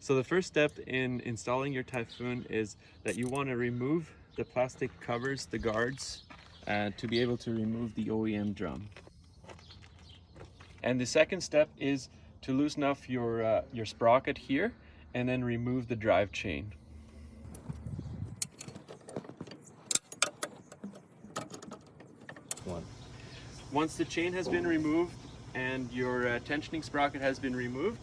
So the first step in installing your Typhoon is that you want to remove the plastic covers, the guards, to be able to remove the OEM drum. And the second step is to loosen off your sprocket here and then remove the drive chain. Once the chain has been removed and your tensioning sprocket has been removed,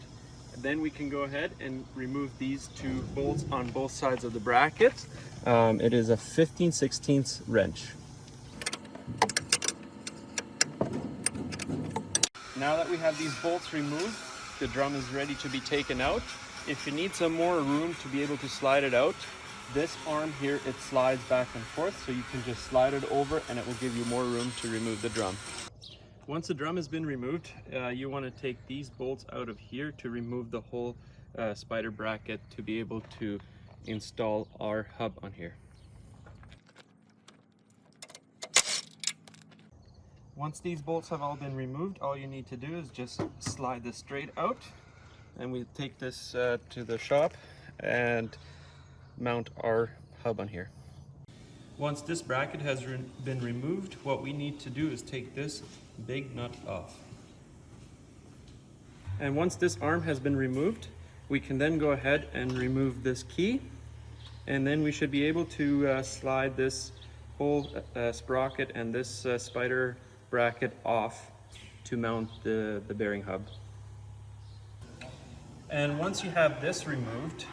then we can go ahead and remove these two bolts on both sides of the bracket. It is a 15/16 wrench. Now that we have these bolts removed, the drum is ready to be taken out. If you need some more room to be able to slide it out, this arm here, it slides back and forth, so you can just slide it over and it will give you more room to remove the drum. Once the drum has been removed, you want to take these bolts out of here to remove the whole spider bracket to be able to install our hub on here. Once these bolts have all been removed, all you need to do is just slide this straight out, and we take this to the shop and mount our hub on here. Once this bracket has been removed, what we need to do is take this big nut off. And once this arm has been removed, we can then go ahead and remove this key, and then we should be able to slide this whole sprocket and this spider bracket off to mount the bearing hub. And once you have this removed,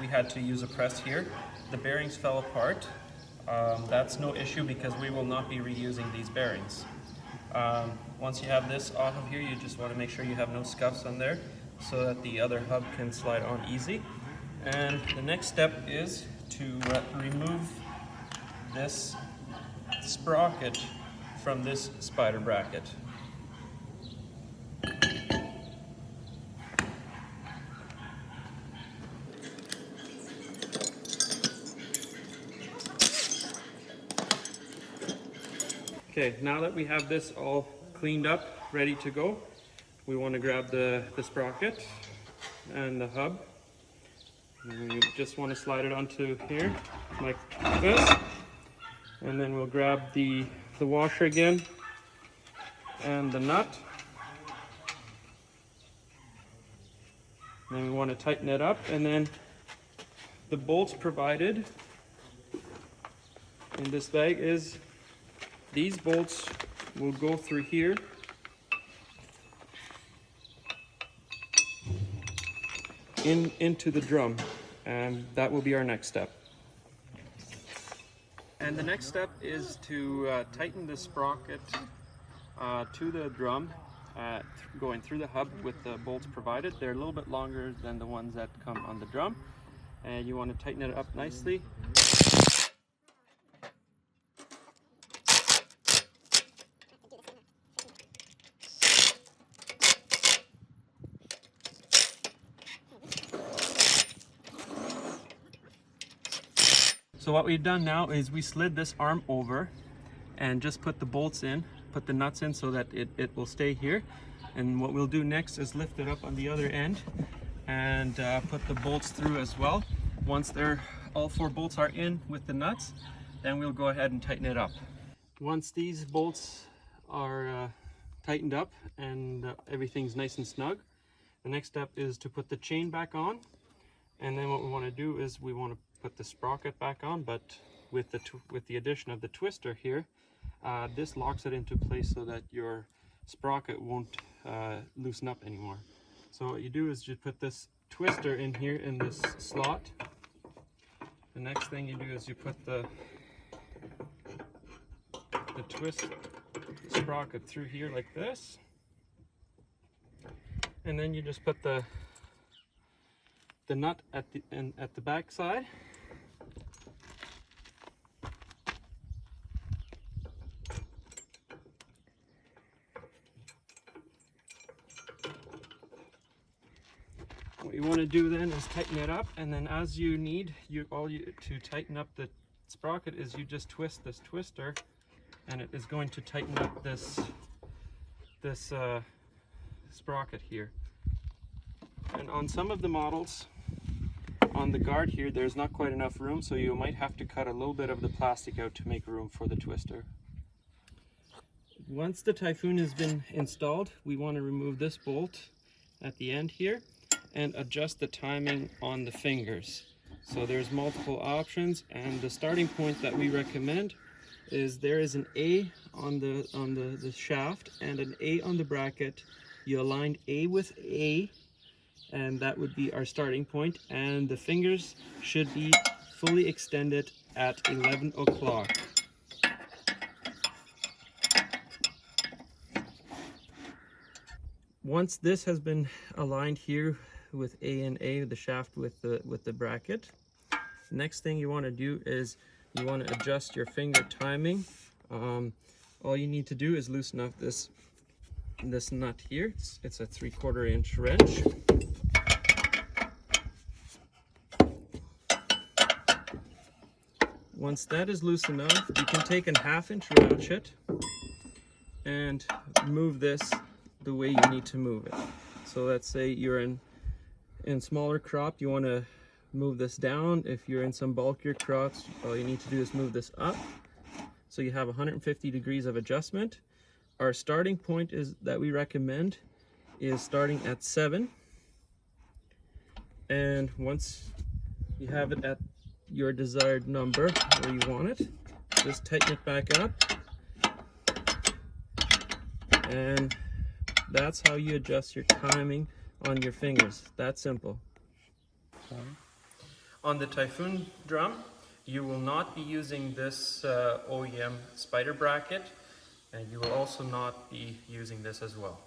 we had to use a press here. The bearings fell apart. That's no issue because we will not be reusing these bearings. Once you have this off of here, you just want to make sure you have no scuffs on there so that the other hub can slide on easy. And the next step is to remove this sprocket from this spider bracket. Okay, now that we have this all cleaned up, ready to go, we want to grab the sprocket and the hub. And you just want to slide it onto here, like this. And then we'll grab the washer again and the nut. Then we want to tighten it up, and then the bolts provided in this bag is these bolts will go through here into the drum, and that will be our next step. And the next step is to tighten the sprocket to the drum, going through the hub with the bolts provided. They're a little bit longer than the ones that come on the drum, and you want to tighten it up nicely. So what we've done now is we slid this arm over and just put the bolts in, put the nuts in so that it will stay here. And what we'll do next is lift it up on the other end and put the bolts through as well. Once all four bolts are in with the nuts, then we'll go ahead and tighten it up. Once these bolts are tightened up and everything's nice and snug, the next step is to put the chain back on. And then what we want to do is we want to put the sprocket back on, but with the addition of the twister here, this locks it into place so that your sprocket won't loosen up anymore. So what you do is you put this twister in here in this slot. The next thing you do is you put the twist sprocket through here like this, and then you just put the nut at the back side. What you want to do then is tighten it up, and then as you need, to tighten up the sprocket is you just twist this twister, and it is going to tighten up this sprocket here. And on some of the models, on the guard here, there's not quite enough room, so you might have to cut a little bit of the plastic out to make room for the twister. Once the Typhoon has been installed, we want to remove this bolt at the end here and adjust the timing on the fingers. So there's multiple options, and the starting point that we recommend is there is an A on the shaft and an A on the bracket. You aligned A with A, and that would be our starting point, and the fingers should be fully extended at 11 o'clock. Once this has been aligned here with A and A, the shaft with the bracket, next thing you want to do is you want to adjust your finger timing. All you need to do is loosen up this nut here. It's a 3/4 inch wrench. Once that is loose enough, you can take a 1/2 inch ratchet and move this the way you need to move it. So let's say you're in smaller crop, you want to move this down. If you're in some bulkier crops, all you need to do is move this up. So you have 150 degrees of adjustment. Our starting point is that we recommend is starting at 7. And once you have it at your desired number where you want it, just tighten it back up. And that's how you adjust your timing on your fingers. That simple. On the Typhoon drum, you will not be using this OEM spider bracket, and you will also not be using this as well.